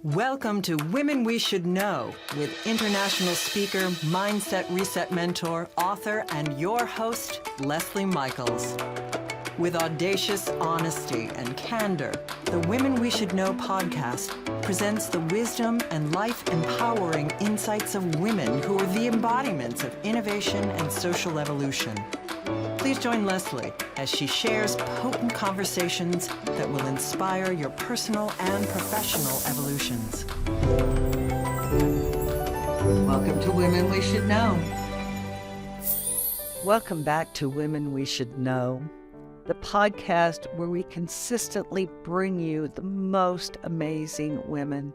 Welcome to Women We Should Know with international speaker, mindset reset mentor, author, and your host, Leslie Michaels. With audacious honesty and candor, the Women We Should Know podcast presents the wisdom and life-empowering insights of women who are the embodiments of innovation and social evolution. Please join Leslie as she shares potent conversations that will inspire your personal and professional evolutions. Welcome to Women We Should Know. Welcome back to Women We Should Know, the podcast where we consistently bring you the most amazing women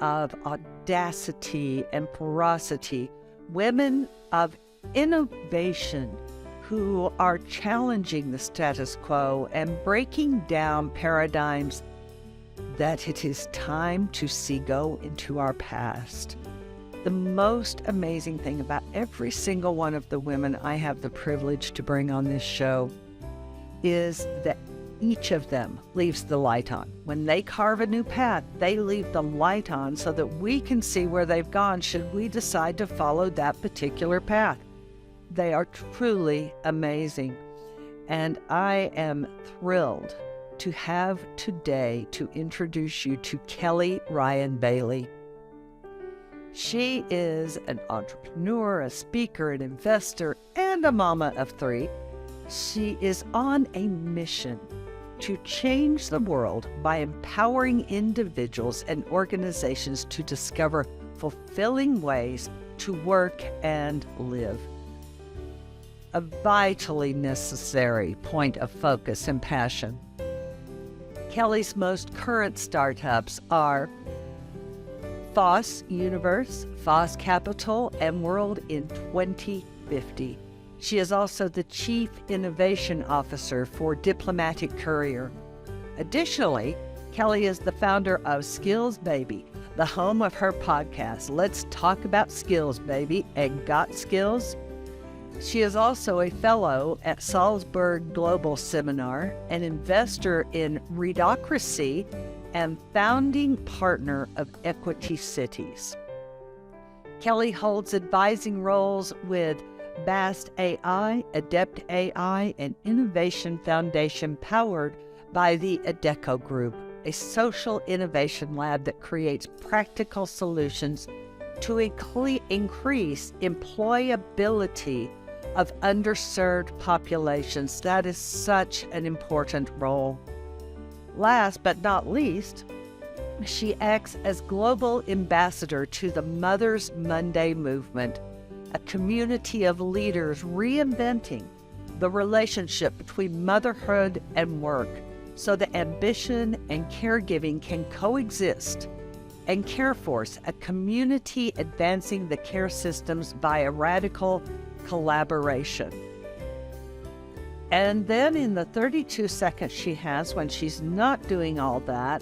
of audacity and ferocity, women of innovation, who are challenging the status quo and breaking down paradigms that it is time to see go into our past. The most amazing thing about every single one of the women I have the privilege to bring on this show is that each of them leaves the light on. When they carve a new path, they leave the light on so that we can see where they've gone should we decide to follow that particular path. They are truly amazing. And I am thrilled to have today to introduce you to Kelly Ryan Bailey. She is an entrepreneur, a speaker, an investor, and a mama of three. She is on a mission to change the world by empowering individuals and organizations to discover fulfilling ways to work and live. A vitally necessary point of focus and passion. Kelly's most current startups are Foss Universe, Foss Capital, and World in 2050. She is also the Chief Innovation Officer for Diplomatic Courier. Additionally, Kelly is the founder of Skills Baby, the home of her podcast, Let's Talk About Skills Baby, and Got Skills. She is also a fellow at Salzburg Global Seminar, an investor in Readocracy, and founding partner of Equity Cities. Kelly holds advising roles with Bast AI, Adept AI, and Innovation Foundation powered by the Adecco Group, a social innovation lab that creates practical solutions to increase employability of underserved populations. That is such an important role. Last but not least, she acts as global ambassador to the Mother's Monday movement, a community of leaders reinventing the relationship between motherhood and work so that ambition and caregiving can coexist. And CareForce, a community advancing the care systems via radical collaboration. And then in the 32 seconds she has when she's not doing all that,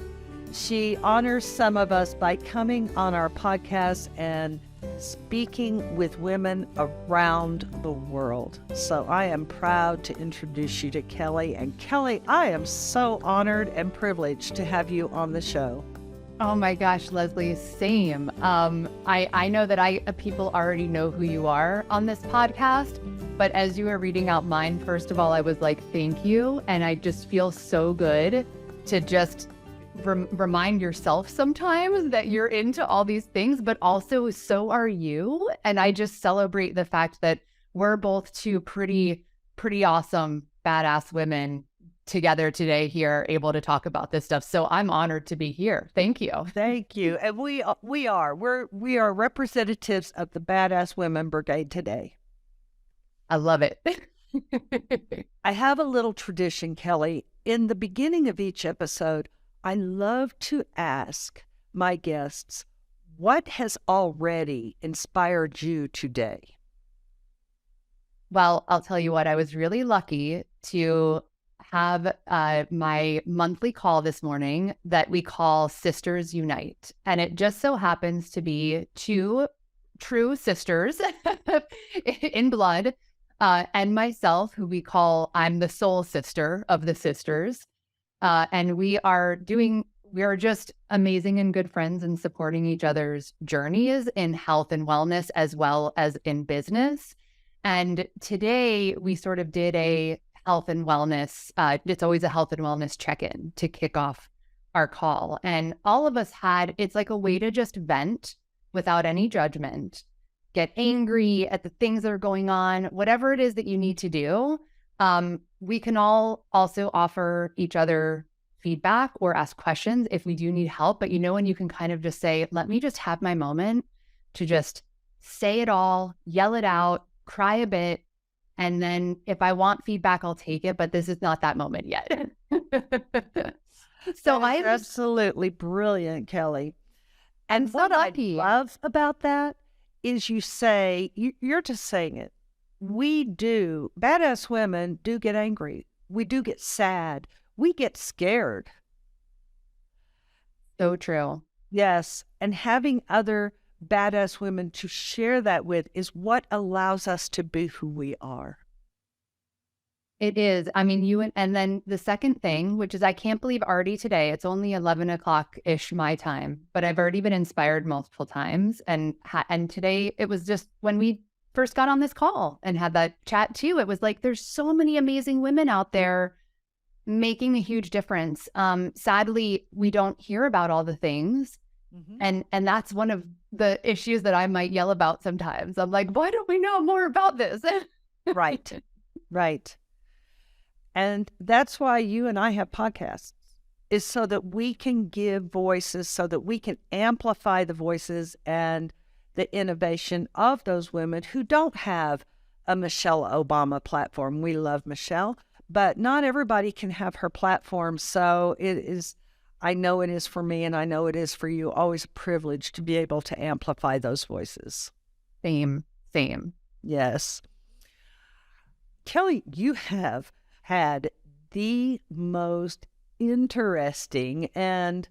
she honors some of us by coming on our podcast and speaking with women around the world. So I am proud to introduce you to Kelly. And Kelly, I am so honored and privileged to have you on the show. Oh my gosh, Leslie, same. I know that people already know who you are on this podcast, but as you were reading out mine, first of all, I was like, thank you. And I just feel so good to just remind yourself sometimes that you're into all these things, but also so are you. And I just celebrate the fact that we're both two pretty awesome, badass women together today here, able to talk about this stuff. So I'm honored to be here. Thank you. Thank you. And we are representatives of the Badass Women Brigade today. I love it. I have a little tradition, Kelly. In the beginning of each episode, I love to ask my guests, what has already inspired you today? Well, I'll tell you what, I was really lucky to have my monthly call this morning that we call Sisters Unite. And it just so happens to be two true sisters in blood, and myself, who we call, I'm the soul sister of the sisters. And we are doing we are just amazing and good friends and supporting each other's journeys in health and wellness as well as in business. And today we sort of did a health and wellness, it's always a health and wellness check-in to kick off our call. And all of us it's like a way to just vent without any judgment, get angry at the things that are going on, whatever it is that you need to do. We can all also offer each other feedback or ask questions if we do need help. But when you can kind of just say, let me just have my moment to just say it all, yell it out, cry a bit. And then if I want feedback, I'll take it. But this is not that moment yet. So That is absolutely brilliant, Kelly. And so what lucky. I love about that is you're just saying it. Badass women do get angry. We do get sad. We get scared. So true. Yes. And having other badass women to share that with is what allows us to be who we are. It is. I mean, and then the second thing, which is I can't believe already today, it's only 11 o'clock-ish my time, but I've already been inspired multiple times. And today it was just when we first got on this call and had that chat too, it was like, there's so many amazing women out there making a huge difference. Sadly, we don't hear about all the things. Mm-hmm. And that's one of the issues that I might yell about sometimes. I'm like, why don't we know more about this? Right. Right. And that's why you and I have podcasts, is so that we can give voices, so that we can amplify the voices and the innovation of those women who don't have a Michelle Obama platform. We love Michelle, but not everybody can have her platform. So I know it is for me, and I know it is for you, always a privilege to be able to amplify those voices. Same. Yes. Kelly, you have had the most interesting and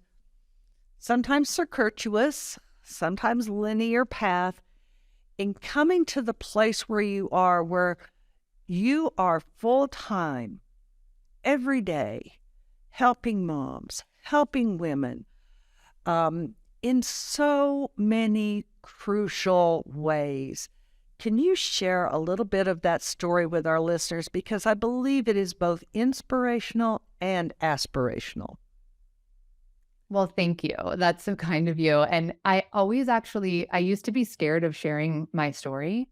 sometimes circuitous, sometimes linear path in coming to the place where you are full-time, every day, helping moms, helping women, in so many crucial ways. Can you share a little bit of that story with our listeners? Because I believe it is both inspirational and aspirational. Well, thank you. That's so kind of you. And I used to be scared of sharing my story,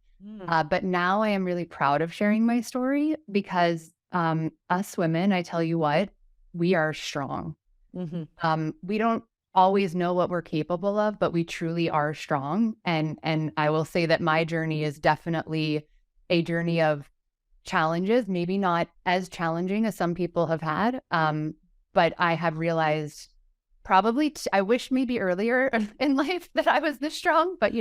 but now I am really proud of sharing my story because us women, I tell you what, we are strong. Mm-hmm. We don't always know what we're capable of, but we truly are strong. And I will say that my journey is definitely a journey of challenges, maybe not as challenging as some people have had. But I have realized I wish maybe earlier in life that I was this strong, but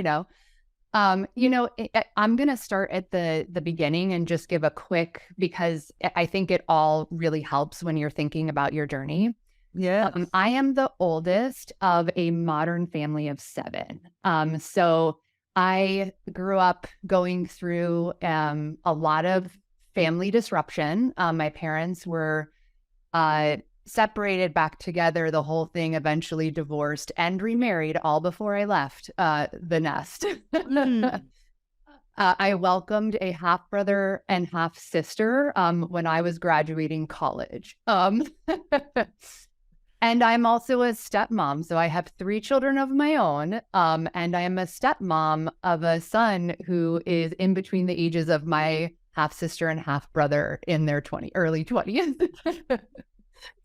I'm going to start at the beginning and just give a quick, because I think it all really helps when you're thinking about your journey. Yeah. I am the oldest of a modern family of 7. So I grew up going through a lot of family disruption. My parents were separated, back together, the whole thing, eventually divorced and remarried all before I left the nest. I welcomed a half brother and half sister when I was graduating college. And I'm also a stepmom. So I have 3 children of my own. And I am a stepmom of a son who is in between the ages of my half sister and half brother in their early 20s.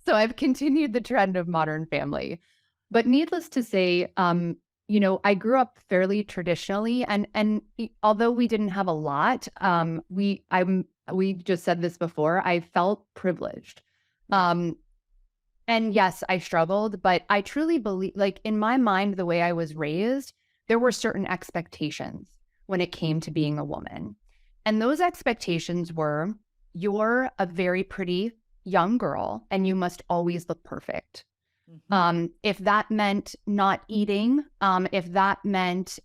So I've continued the trend of modern family. But needless to say, I grew up fairly traditionally. And although we didn't have a lot, we just said this before, I felt privileged. And yes, I struggled, but I truly believe, like, in my mind, the way I was raised, there were certain expectations when it came to being a woman. And those expectations were, you're a very pretty young girl and you must always look perfect. Mm-hmm. If that meant not eating, if that meant,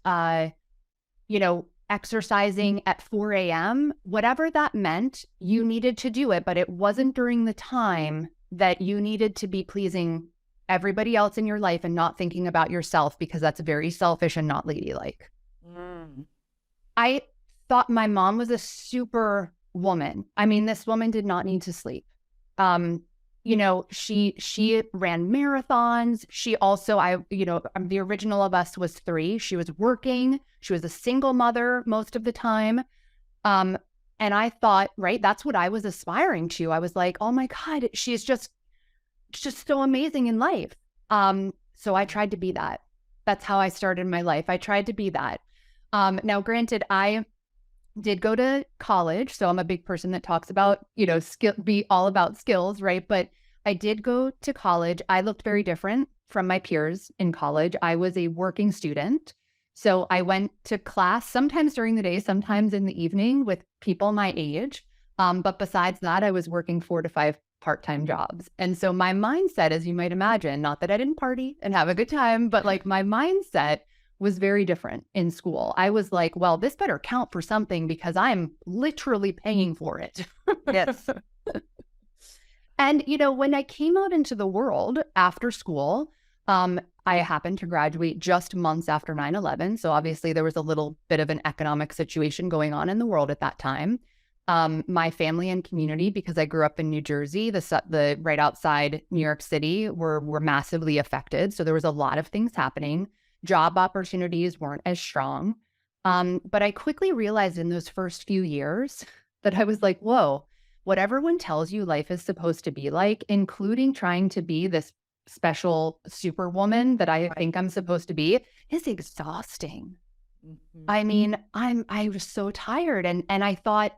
exercising at 4 a.m., whatever that meant, you needed to do it, but it wasn't during the time that you needed to be pleasing everybody else in your life and not thinking about yourself, because that's very selfish and not ladylike. I thought my mom was a super woman. I mean, this woman did not need to sleep. You know, she ran marathons. She also, the original of us was 3. She was working. She was a single mother most of the time. And I thought, right, that's what I was aspiring to. I was like, oh my God, she's just so amazing in life. So I tried to be that. That's how I started my life. I tried to be that. Now, granted, I did go to college, so I'm a big person that talks about, be all about skills, right? But I did go to college. I looked very different from my peers in college. I was a working student. So I went to class sometimes during the day, sometimes in the evening with people my age. But besides that, I was working 4 to 5 part-time jobs. And so my mindset, as you might imagine, not that I didn't party and have a good time, but like my mindset was very different in school. I was like, well, this better count for something because I'm literally paying for it. Yes. And, when I came out into the world after school, I happened to graduate just months after 9/11. So obviously there was a little bit of an economic situation going on in the world at that time. My family and community, because I grew up in New Jersey, the right outside New York City, were massively affected. So there was a lot of things happening. Job opportunities weren't as strong. But I quickly realized in those first few years that I was like, whoa, what everyone tells you life is supposed to be like, including trying to be this special superwoman that I think I'm supposed to be, is exhausting. I mean, I was so tired. And I thought,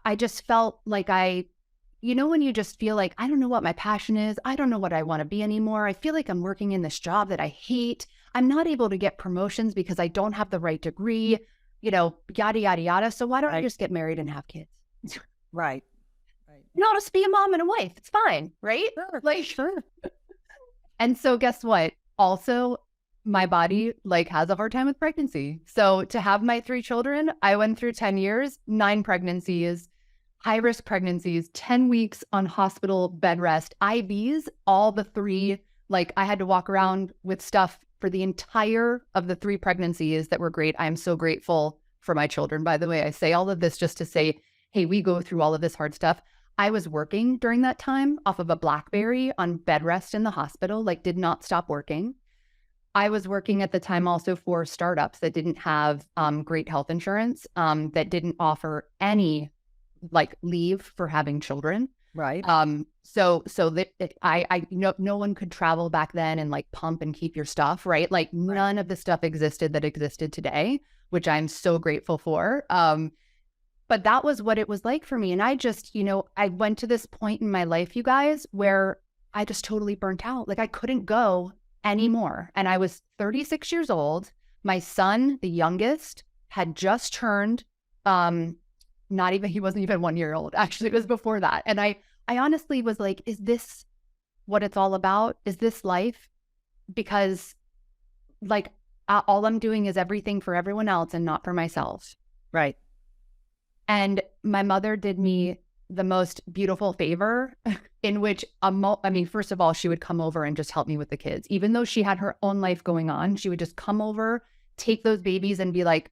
I just felt like when you just feel like, I don't know what my passion is. I don't know what I want to be anymore. I feel like I'm working in this job that I hate. I'm not able to get promotions because I don't have the right degree, yada, yada, yada. So why don't I just get married and have kids? Right. I'll just be a mom and a wife. It's fine, right? Sure. And so guess what? Also, my body has a hard time with pregnancy. So to have my 3 children, I went through 10 years, 9 pregnancies, high-risk pregnancies, 10 weeks on hospital bed rest, IVs, all the 3. I had to walk around with stuff for the entire of the 3 pregnancies that were great. I'm so grateful for my children, by the way. I say all of this just to say, hey, we go through all of this hard stuff. I was working during that time off of a BlackBerry on bed rest in the hospital, did not stop working. I was working at the time also for startups that didn't have great health insurance, that didn't offer any leave for having children. Right. So that no one could travel back then and pump and keep your stuff, right? None of the stuff existed that existed today, which I'm so grateful for. But that was what it was like for me. And I just, I went to this point in my life, you guys, where I just totally burnt out. I couldn't go anymore. And I was 36 years old. My son, the youngest, had just turned, he wasn't even 1 year old. Actually, it was before that. And I honestly was like, is this what it's all about? Is this life? Because all I'm doing is everything for everyone else and not for myself. Right. And my mother did me the most beautiful favor in which, first of all, she would come over and just help me with the kids. Even though she had her own life going on, she would just come over, take those babies and be like,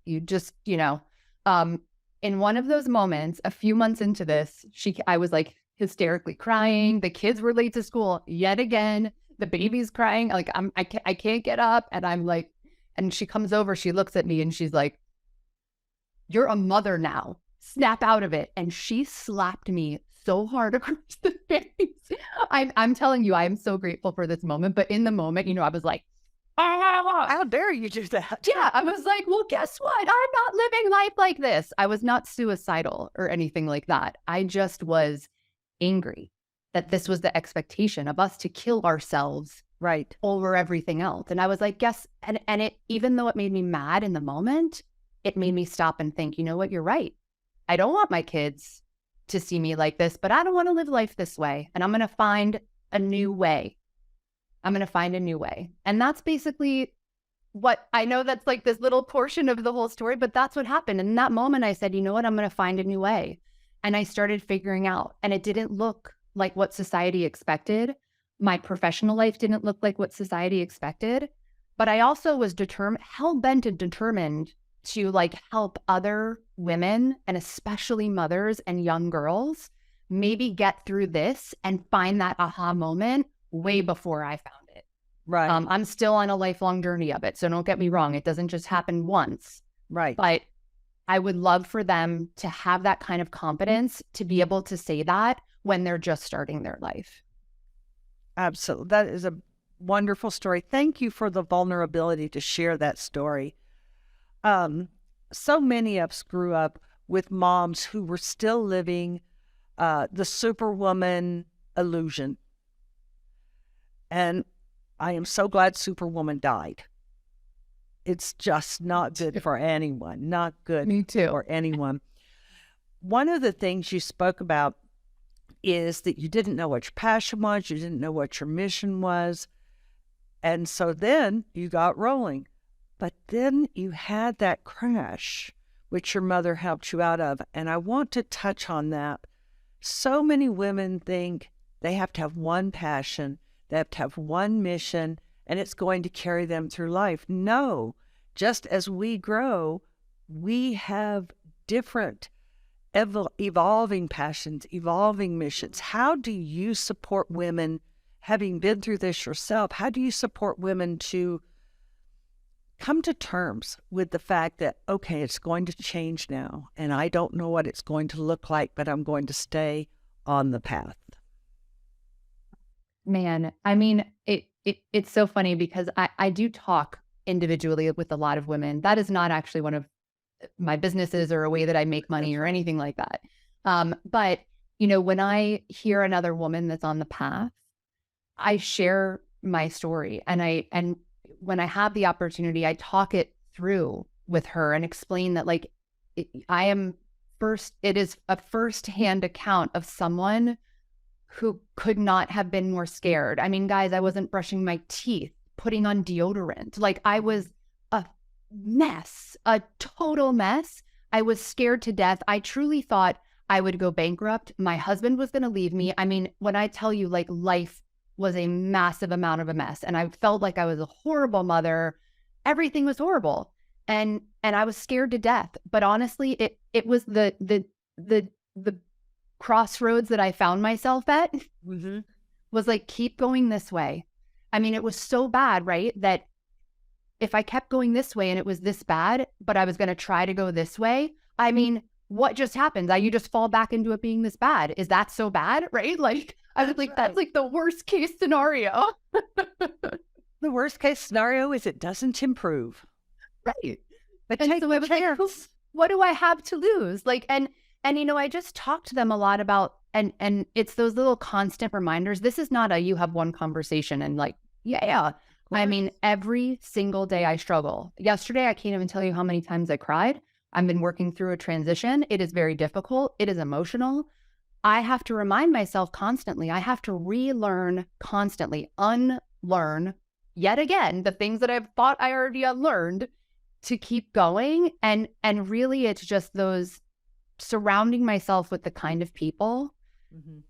you just, in one of those moments, a few months into this, I was hysterically crying. The kids were late to school yet again. The baby's crying. I can't get up. And I'm like, and she comes over, she looks at me and she's like, you're a mother now. Snap out of it. And she slapped me so hard across the face. I'm telling you, I'm so grateful for this moment. But in the moment, I was like, How dare you do that? yeah, I was like, well, guess what? I'm not living life like this. I was not suicidal or anything like that. I just was angry that this was the expectation of us to kill ourselves Right. over everything else. And I was like, yes. And it, even though it made me mad in the moment, it made me stop and think, you know what? You're right. I don't want my kids to see me like this, but I don't want to live life this way. And I'm going to find a new way. And that's basically what I know. That's this little portion of the whole story, but that's what happened. And in that moment, I said, you know what? I'm going to find a new way. And I started figuring out, and it didn't look like what society expected. My professional life didn't look like what society expected, but I also was hell-bent and determined to like help other women and especially mothers and young girls maybe get through this and find that aha moment way before I found it. Right. I'm still on a lifelong journey of it. So don't get me wrong. It doesn't just happen once. Right. But I would love for them to have that kind of confidence to be able to say that when they're just starting their life. Absolutely. That is a wonderful story. Thank you for the vulnerability to share that story. So many of us grew up with moms who were still living the superwoman illusion. And I am so glad Superwoman died. It's just not good for anyone, not good Me too. for anyone. One of the things you spoke about is that you didn't know what your passion was, you didn't know what your mission was. And so then you got rolling. But then you had that crash, which your mother helped you out of. And I want to touch on that. So many women think they have to have one passion, they have to have one mission, and it's going to carry them through life. No, just as we grow, we have different evolving passions, evolving missions. How do you support women, having been through this yourself, how do you support women to come to terms with the fact that, okay, it's going to change now, and I don't know what it's going to look like, but I'm going to stay on the path? Man, I mean, it's so funny because I do talk individually with a lot of women. That is not actually one of my businesses or a way that I make money or anything like that. But, when I hear another woman that's on the path, I share my story. And when I have the opportunity, I talk it through with her and explain that it is a firsthand account of someone who could not have been more scared. I mean, guys, I wasn't brushing my teeth, putting on deodorant. I was a mess, a total mess. I was scared to death. I truly thought I would go bankrupt. My husband was going to leave me. I mean, when I tell you life was a massive amount of a mess and I felt like I was a horrible mother, everything was horrible. And I was scared to death. But honestly, it was the crossroads that I found myself at was keep going this way. I mean, it was so bad, right? That if I kept going this way and it was this bad, but I was going to try to go this way, I mean, what just happens? You just fall back into it being this bad. Is that so bad? Right? I was that's the worst case scenario. The worst case scenario is it doesn't improve. Right. But And take so I the was chance. what do I have to lose? And I just talked to them a lot about, and it's those little constant reminders. This is not you have one conversation and yeah. I mean, every single day I struggle. Yesterday, I can't even tell you how many times I cried. I've been working through a transition. It is very difficult. It is emotional. I have to remind myself constantly. I have to relearn constantly, unlearn yet again the things that I've thought I already unlearned to keep going. And really, it's just those surrounding myself with the kind of people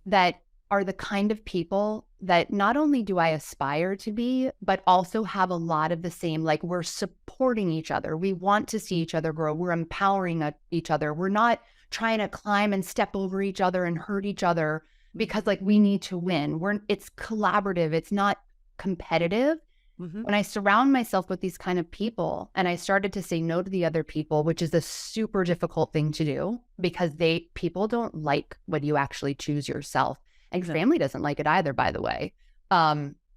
that are the kind of people that not only do I aspire to be, but also have a lot of the same, we're supporting each other. We want to see each other grow. We're empowering each other. We're not trying to climb and step over each other and hurt each other because we need to win. It's collaborative. It's not competitive. When I surround myself with these kind of people and I started to say no to the other people, which is a super difficult thing to do because people don't like when you actually choose yourself. And family doesn't like it either, by the way.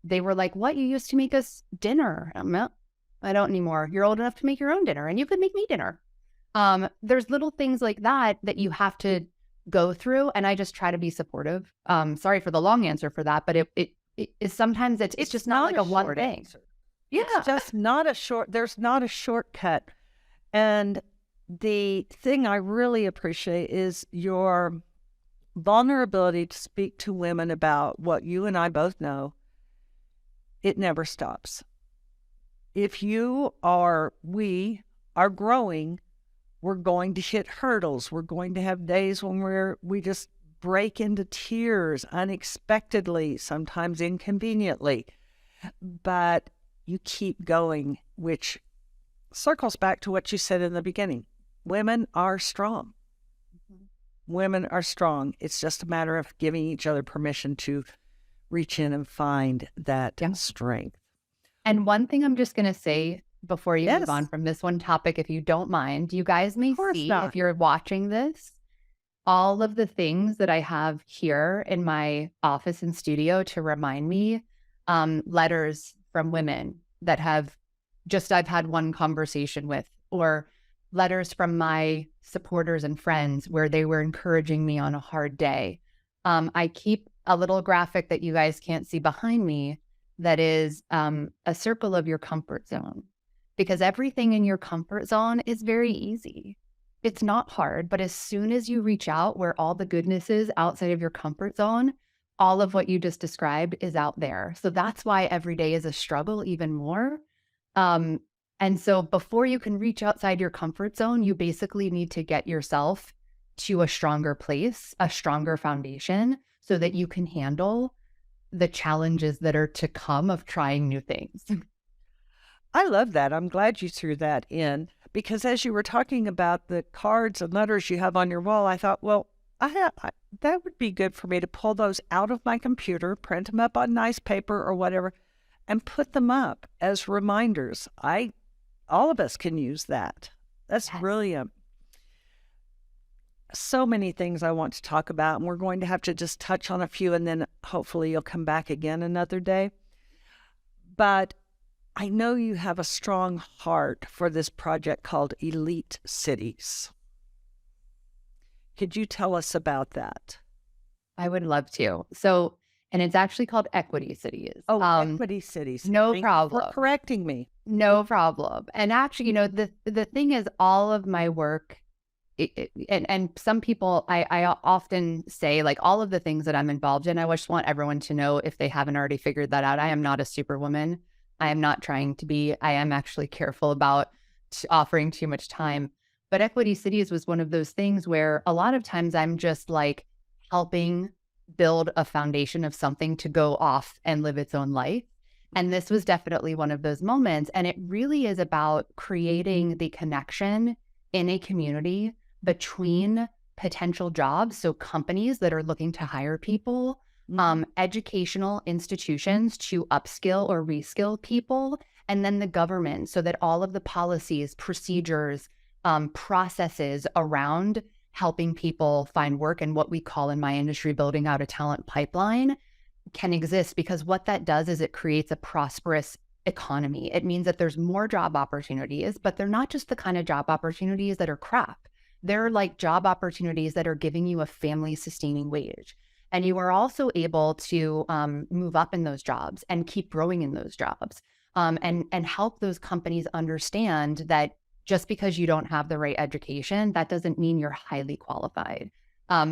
They were like, what? You used to make us dinner. No, I don't anymore. You're old enough to make your own dinner and you could make me dinner. There's little things like that you have to go through. And I just try to be supportive. Sorry for the long answer for that, but it is sometimes it's just not a one thing. Answer. Yeah. It's just not there's not a shortcut. And the thing I really appreciate is your vulnerability to speak to women about what you and I both know. It never stops. If we are growing, we're going to hit hurdles. We're going to have days when we just break into tears unexpectedly, sometimes inconveniently, but you keep going, which circles back to what you said in the beginning. Women are strong. Women are strong. It's just a matter of giving each other permission to reach in and find that strength. And one thing I'm just going to say before you Yes. move on from this one topic, if you don't mind, you guys may see, not. if you're watching this, all of the things that I have here in my office and studio to remind me, letters from women that have just, I've had one conversation with, or letters from my supporters and friends where they were encouraging me on a hard day. I keep a little graphic that you guys can't see behind me that is a circle of your comfort zone, because everything in your comfort zone is very easy. It's not hard, but as soon as you reach out where all the goodness is outside of your comfort zone, all of what you just described is out there. So that's why every day is a struggle even more. And so before you can reach outside your comfort zone, you basically need to get yourself to a stronger place, a stronger foundation, so that you can handle the challenges that are to come of trying new things. I love that. I'm glad you threw that in, because as you were talking about the cards and letters you have on your wall, I thought, well, that would be good for me to pull those out of my computer, print them up on nice paper or whatever, and put them up as reminders. All of us can use that. That's brilliant. So many things I want to talk about, and we're going to have to just touch on a few, and then hopefully you'll come back again another day. But I know you have a strong heart for this project called Elite Cities. Could you tell us about that? I would love to. So, and it's actually called Equity Cities. Oh, Equity Cities. No Thank you problem. for correcting me. No problem. And actually, the thing is, all of my work, and some people, I often say, like, all of the things that I'm involved in, I just want everyone to know, if they haven't already figured that out, I am not a superwoman. I am not trying to be. I am actually careful about offering too much time. But Equity Cities was one of those things where a lot of times I'm just like helping build a foundation of something to go off and live its own life. And this was definitely one of those moments. And it really is about creating the connection in a community between potential jobs. So companies that are looking to hire people, educational institutions to upskill or reskill people, and then the government, so that all of the policies, procedures, processes around helping people find work, and what we call in my industry building out a talent pipeline, can exist. Because what that does is it creates a prosperous economy. It means that there's more job opportunities, but they're not just the kind of job opportunities that are crap. They're like job opportunities that are giving you a family sustaining wage. And you are also able to move up in those jobs and keep growing in those jobs, and help those companies understand that just because you don't have the right education, that doesn't mean you're highly qualified.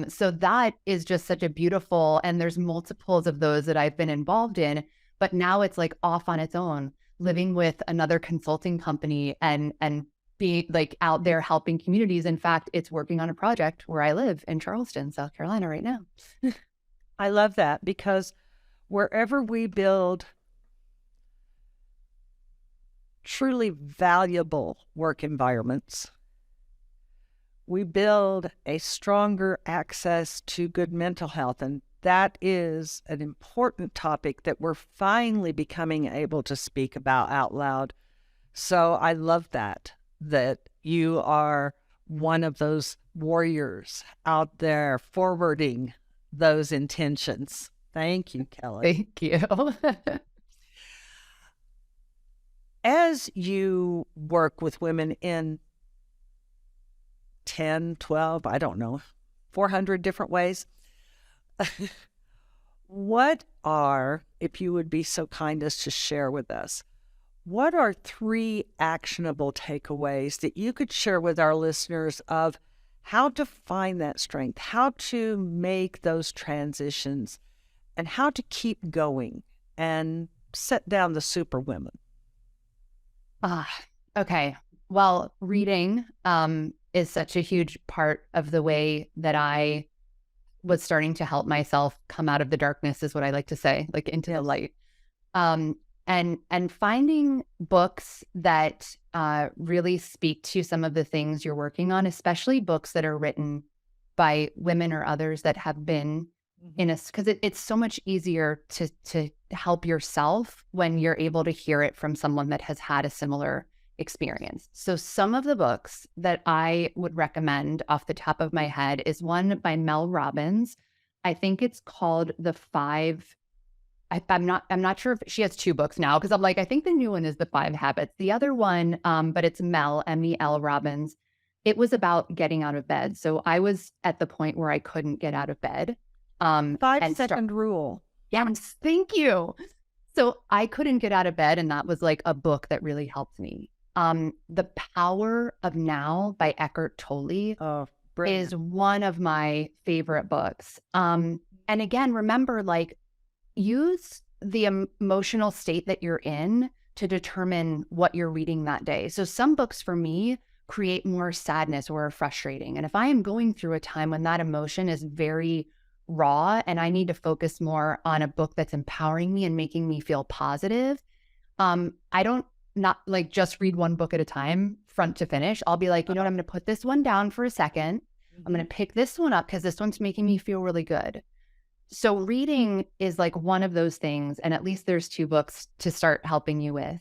So that is just such a beautiful, and there's multiples of those that I've been involved in, but now it's like off on its own, living with another consulting company and being like out there helping communities. In fact, it's working on a project where I live in Charleston, South Carolina right now. I love that, because wherever we build truly valuable work environments, we build a stronger access to good mental health. And that is an important topic that we're finally becoming able to speak about out loud. So I love that you are one of those warriors out there forwarding those intentions. Thank you, Kelly. Thank you. As you work with women in 10, 12, I don't know, 400 different ways, what are, if you would be so kind as to share with us, what are 3 actionable takeaways that you could share with our listeners of how to find that strength, how to make those transitions, and how to keep going and set down the superwomen? Okay. Well, reading is such a huge part of the way that I was starting to help myself come out of the darkness, is what I like to say, like into the light. And finding books that really speak to some of the things you're working on, especially books that are written by women or others that have been in a, because it's so much easier to help yourself when you're able to hear it from someone that has had a similar experience. So some of the books that I would recommend off the top of my head is one by Mel Robbins. I think it's called The Five. I'm not sure if she has two books now, because I'm like, I think the new one is The Five Habits. The other one, but it's Mel, M-E-L Robbins. It was about getting out of bed. So I was at the point where I couldn't get out of bed. 5-second rule. Yes, thank you. So I couldn't get out of bed, and that was like a book that really helped me. The Power of Now by Eckhart Tolle is one of my favorite books. And again, remember, like, use the emotional state that you're in to determine what you're reading that day. So some books for me create more sadness or frustrating. And if I am going through a time when that emotion is very raw and I need to focus more on a book that's empowering me and making me feel positive, I don't not like just read one book at a time, front to finish. I'll be like, you know what, I'm going to put this one down for a second. I'm going to pick this one up because this one's making me feel really good. So reading is like one of those things. And at least there's two books to start helping you with.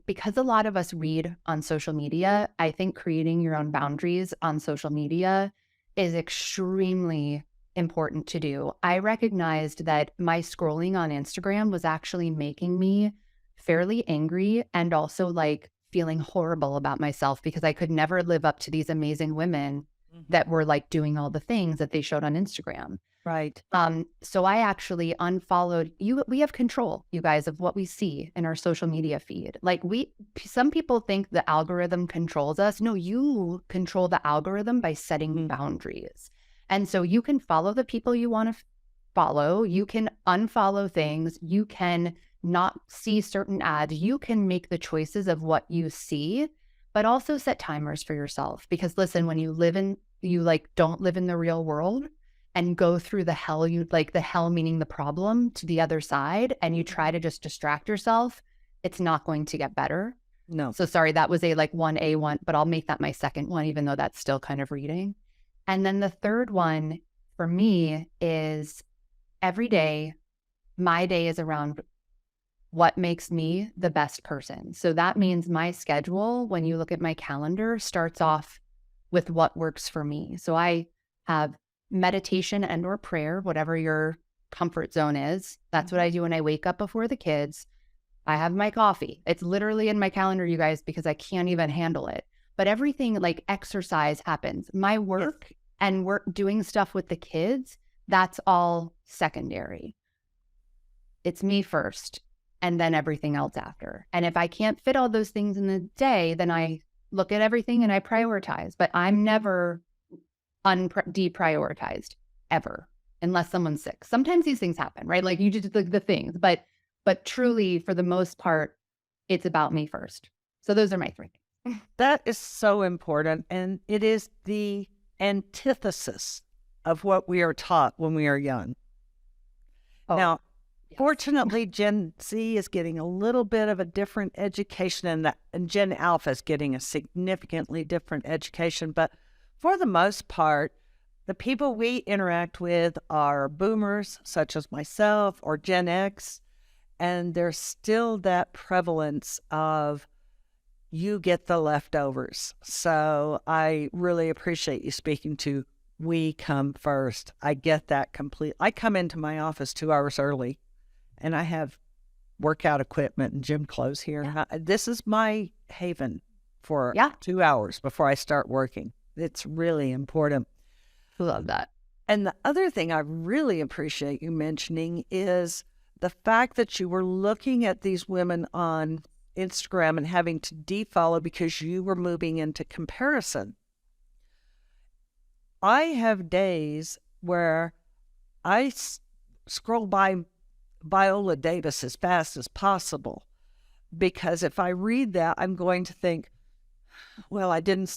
Because a lot of us read on social media, I think creating your own boundaries on social media is extremely important to do. I recognized that my scrolling on Instagram was actually making me fairly angry and also like feeling horrible about myself because I could never live up to these amazing women that were like doing all the things that they showed on Instagram. Right. So I actually unfollowed you. We have control, you guys, of what we see in our social media feed. Like some people think the algorithm controls us. No, you control the algorithm by setting boundaries. And so you can follow the people you want to follow. You can unfollow things. You can not see certain ads. You can make the choices of what you see, but also set timers for yourself. Because listen, when you don't live in the real world and go through the hell, the hell meaning the problem, to the other side, and you try to just distract yourself, it's not going to get better. No. So sorry, that was a 1A1, but I'll make that my second one, even though that's still kind of reading. And then the third one for me is every day, my day is around what makes me the best person. So that means my schedule, when you look at my calendar, starts off with what works for me. So I have meditation and or prayer, whatever your comfort zone is. That's what I do when I wake up before the kids. I have my coffee. It's literally in my calendar, you guys, because I can't even handle it. But everything like exercise happens. My work and work doing stuff with the kids, that's all secondary. It's me first and then everything else after. And if I can't fit all those things in the day, then I look at everything and I prioritize. But I'm never deprioritized ever, unless someone's sick. Sometimes these things happen, right? Like you just the things, but truly for the most part, it's about me first. So those are my three. That is so important. And it is the antithesis of what we are taught when we are young. Now, fortunately, Gen Z is getting a little bit of a different education, and Gen Alpha is getting a significantly different education. But for the most part, the people we interact with are boomers, such as myself, or Gen X, and there's still that prevalence of you get the leftovers. So I really appreciate you speaking to we come first. I get that completely. I come into my office 2 hours early, and I have workout equipment and gym clothes here. Yeah. This is my haven for 2 hours before I start working. It's really important. I love that. And the other thing I really appreciate you mentioning is the fact that you were looking at these women on Instagram and having to defollow because you were moving into comparison. I have days where I scroll by Viola Davis as fast as possible, because if I read that, I'm going to think, well, I didn't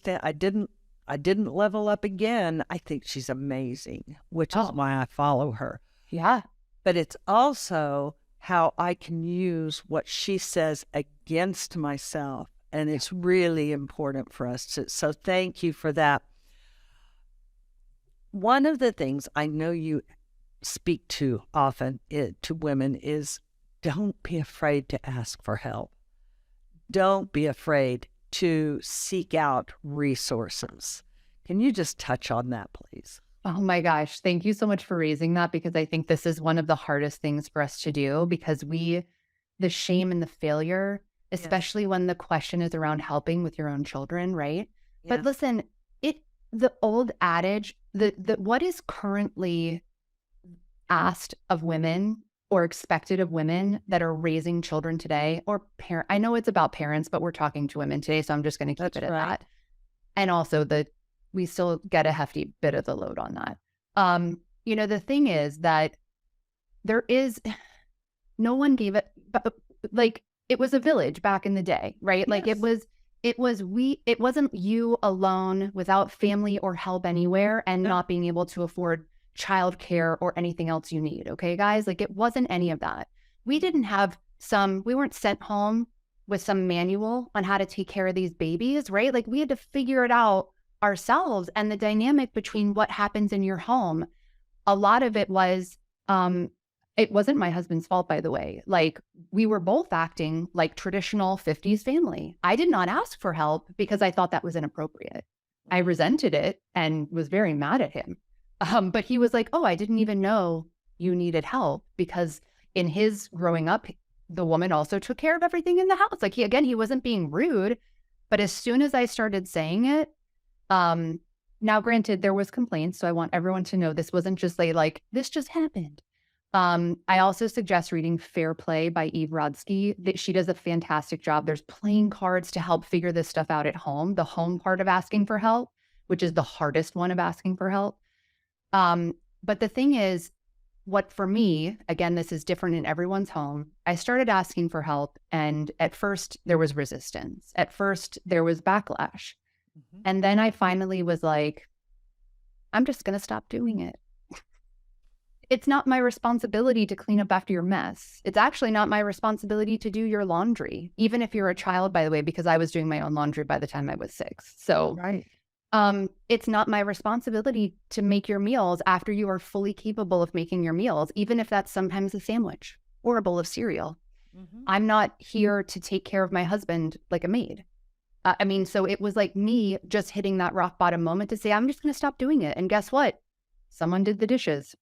I didn't level up again. I think she's amazing, which is Oh. why I follow her. Yeah. But it's also how I can use what she says against myself. And it's really important for us to. So thank you for that. One of the things I know you speak to often to women is don't be afraid to ask for help. Don't be afraid to seek out resources. Can you just touch on that, please? Oh my gosh. Thank you so much for raising that, because I think this is one of the hardest things for us to do, because the shame and the failure, especially when the question is around helping with your own children, right? But listen, the old adage, the what is currently asked of women or expected of women that are raising children today, or I know it's about parents, but we're talking to women today, so I'm just going to keep That's it at right. that. And also we still get a hefty bit of the load on that. The thing is that no one gave it, like, it was a village back in the day, right? Like Yes. it wasn't you alone without family or help anywhere and No. not being able to afford childcare or anything else you need. Okay, guys, like, it wasn't any of that. We weren't sent home with some manual on how to take care of these babies, right? Like, we had to figure it out ourselves. And the dynamic between what happens in your home, a lot of it was, it wasn't my husband's fault, by the way. Like, we were both acting like traditional 50s family. I did not ask for help because I thought that was inappropriate. I resented it and was very mad at him. But he was like, oh, I didn't even know you needed help, because in his growing up, the woman also took care of everything in the house. Like, he wasn't being rude, but as soon as I started saying it, now granted, there was complaints. So I want everyone to know this wasn't just like this just happened. I also suggest reading Fair Play by Eve Rodsky. She does a fantastic job. There's playing cards to help figure this stuff out at home, the home part of asking for help, which is the hardest one of asking for help. But the thing is, what for me, again, this is different in everyone's home. I started asking for help, and at first there was resistance. At first there was backlash. And then I finally was like, I'm just going to stop doing it. It's not my responsibility to clean up after your mess. It's actually not my responsibility to do your laundry, even if you're a child, by the way, because I was doing my own laundry by the time I was 6. So Right. it's not my responsibility to make your meals after you are fully capable of making your meals, even if that's sometimes a sandwich or a bowl of cereal. I'm not here to take care of my husband like a maid. So it was like me just hitting that rock bottom moment to say, I'm just going to stop doing it. And guess what? Someone did the dishes.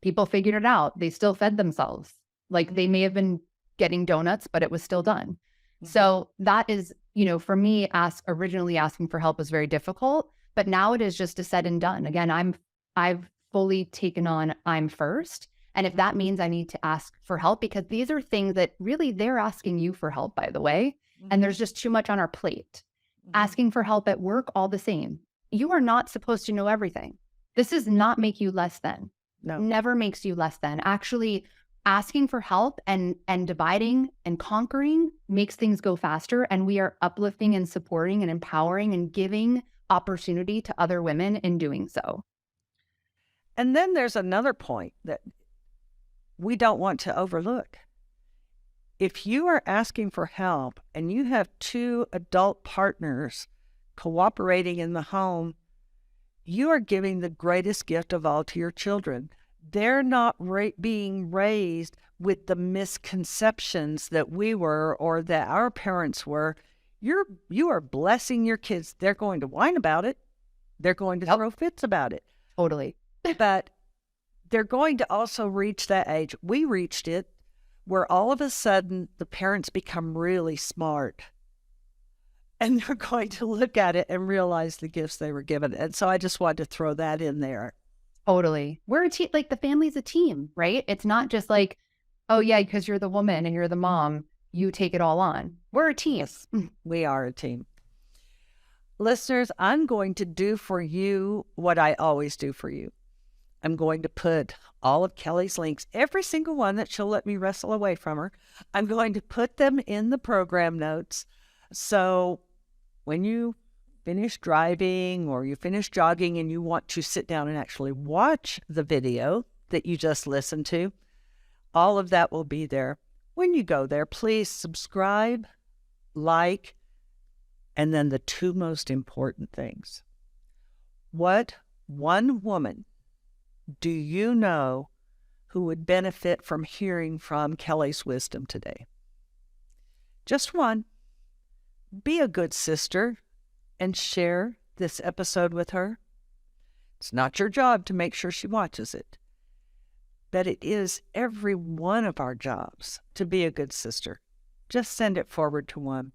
People figured it out. They still fed themselves. Like, they may have been getting donuts, but it was still done. So that is, for me, originally asking for help was very difficult, but now it is just a said and done. Again, I've fully taken on I'm first. And if that means I need to ask for help, because these are things that really they're asking you for help, by the way, and there's just too much on our plate. Asking for help at work, all the same. You are not supposed to know everything. This does not make you less than. No. Never makes you less than. Actually, asking for help and dividing and conquering makes things go faster. And we are uplifting and supporting and empowering and giving opportunity to other women in doing so. And then there's another point that we don't want to overlook. If you are asking for help and you have 2 adult partners cooperating in the home, you are giving the greatest gift of all to your children. They're not being raised with the misconceptions that we were or that our parents were. You are blessing your kids. They're going to whine about it. They're going to throw fits about it. Totally. But they're going to also reach that age. We reached it where all of a sudden the parents become really smart. And they're going to look at it and realize the gifts they were given. And so I just wanted to throw that in there. Totally. We're a team. Like, the family's a team, right? It's not just like, oh yeah, because you're the woman and you're the mom, you take it all on. We're a team. Yes, we are a team. Listeners, I'm going to do for you what I always do for you. I'm going to put all of Kelly's links, every single one that she'll let me wrestle away from her. I'm going to put them in the program notes. So when you finish driving or you finish jogging and you want to sit down and actually watch the video that you just listened to, all of that will be there. When you go there, please subscribe, like, and then the two most important things. What one woman do you know who would benefit from hearing from Kelly's wisdom today? Just one. Be a good sister and share this episode with her. It's not your job to make sure she watches it, but it is every one of our jobs to be a good sister. Just send it forward to one.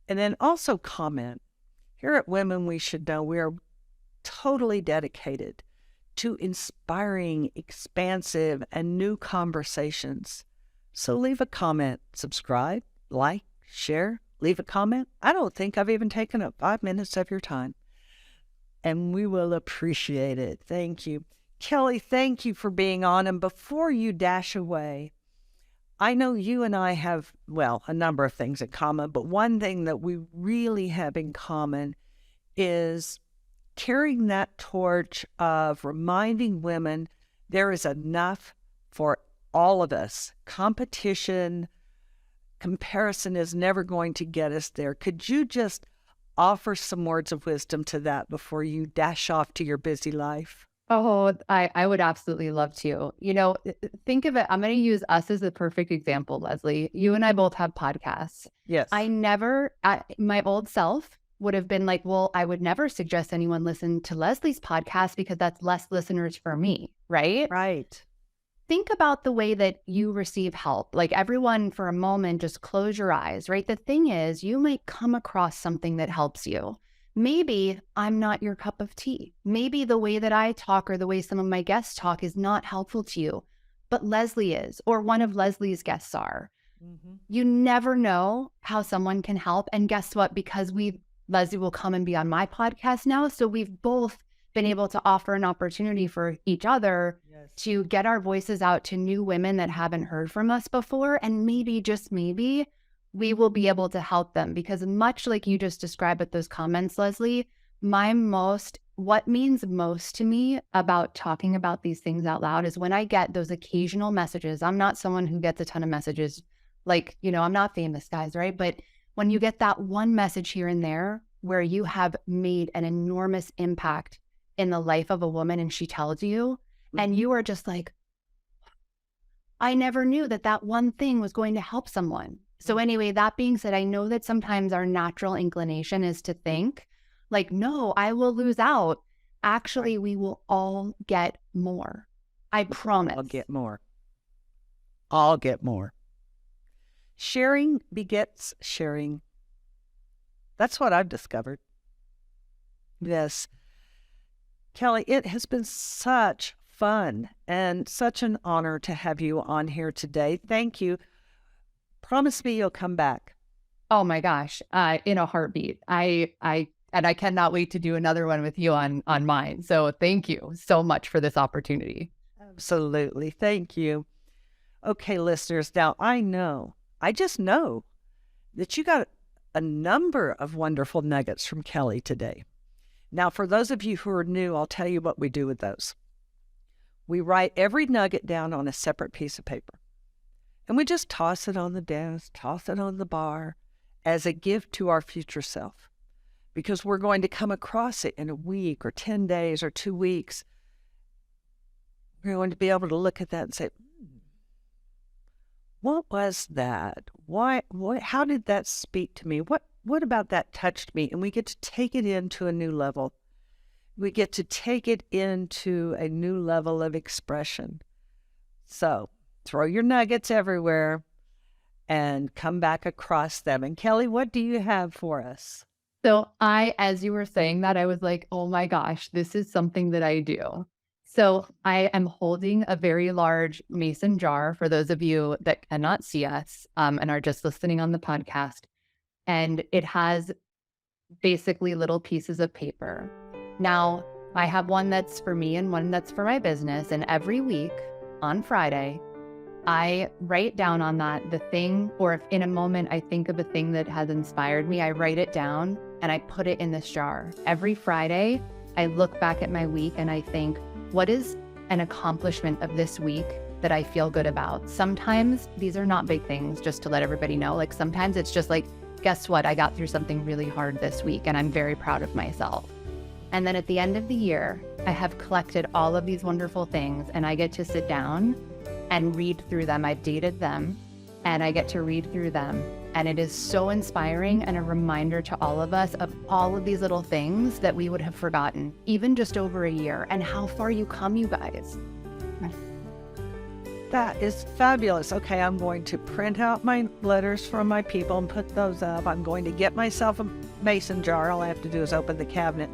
And then also comment. Here at Women We Should Know, we are totally dedicated to inspiring, expansive, and new conversations. So leave a comment, subscribe, like, share, leave a comment. I don't think I've even taken up 5 minutes of your time, and we will appreciate it. Thank you. Kelly, thank you for being on. And before you dash away, I know you and I have, well, a number of things in common, but one thing that we really have in common is carrying that torch of reminding women there is enough for all of us. Competition, comparison is never going to get us there. Could you just offer some words of wisdom to that before you dash off to your busy life? Oh, I would absolutely love to. Think of it. I'm going to use us as the perfect example, Leslie. You and I both have podcasts. Yes. My old self would have been like, well, I would never suggest anyone listen to Leslie's podcast because that's less listeners for me, right? Right. Think about the way that you receive help. Like everyone, for a moment, just close your eyes, right? The thing is, you might come across something that helps you. Maybe I'm not your cup of tea. Maybe the way that I talk or the way some of my guests talk is not helpful to you, but Leslie is, or one of Leslie's guests are. Mm-hmm. You never know how someone can help. And guess what? Because Leslie will come and be on my podcast now. So we've both been able to offer an opportunity for each other to get our voices out to new women that haven't heard from us before. And maybe, just maybe, we will be able to help them, because much like you just described with those comments, Leslie, what means most to me about talking about these things out loud is when I get those occasional messages. I'm not someone who gets a ton of messages, I'm not famous, guys, right? But when you get that one message here and there where you have made an enormous impact in the life of a woman and she tells you, and you are just like, I never knew that one thing was going to help someone. So anyway, that being said, I know that sometimes our natural inclination is to think like, no, I will lose out. Actually, we will all get more. I promise. I'll get more. I'll get more. Sharing begets sharing. That's what I've discovered. Yes. Kelly, it has been such fun and such an honor to have you on here today. Thank you. Promise me you'll come back. Oh my gosh, in a heartbeat. I cannot wait to do another one with you on mine. So thank you so much for this opportunity. Absolutely. Thank you. Okay, listeners, now I just know that you got a number of wonderful nuggets from Kelly today. Now, for those of you who are new, I'll tell you what we do with those. We write every nugget down on a separate piece of paper. And we just toss it on the desk, toss it on the bar as a gift to our future self. Because we're going to come across it in a week or 10 days or 2 weeks. We're going to be able to look at that and say, what was that? How did that speak to me? What about that touched me? And we get to take it into a new level. We get to take it into a new level of expression. So throw your nuggets everywhere and come back across them. And Kelly, what do you have for us? So as you were saying that, I was like, oh my gosh, this is something that I do. So I am holding a very large mason jar for those of you that cannot see us and are just listening on the podcast. And it has basically little pieces of paper. Now, I have one that's for me and one that's for my business. And every week on Friday, I write down on that the thing, or if in a moment I think of a thing that has inspired me, I write it down and I put it in this jar. Every Friday, I look back at my week and I think, what is an accomplishment of this week that I feel good about? Sometimes these are not big things, just to let everybody know. Like sometimes it's just like, guess what? I got through something really hard this week and I'm very proud of myself. And then at the end of the year, I have collected all of these wonderful things and I get to sit down and read through them. I've dated them and I get to read through them. And it is so inspiring and a reminder to all of us of all of these little things that we would have forgotten, even just over a year, and how far you come, you guys. That is fabulous. Okay, I'm going to print out my letters from my people and put those up. I'm going to get myself a mason jar. All I have to do is open the cabinet.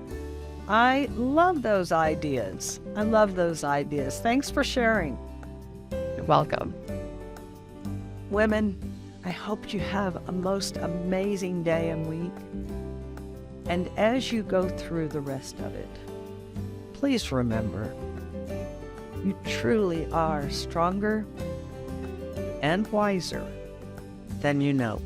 I love those ideas. I love those ideas. Thanks for sharing. You're welcome. Women, I hope you have a most amazing day and week. And as you go through the rest of it, please remember, you truly are stronger and wiser than you know.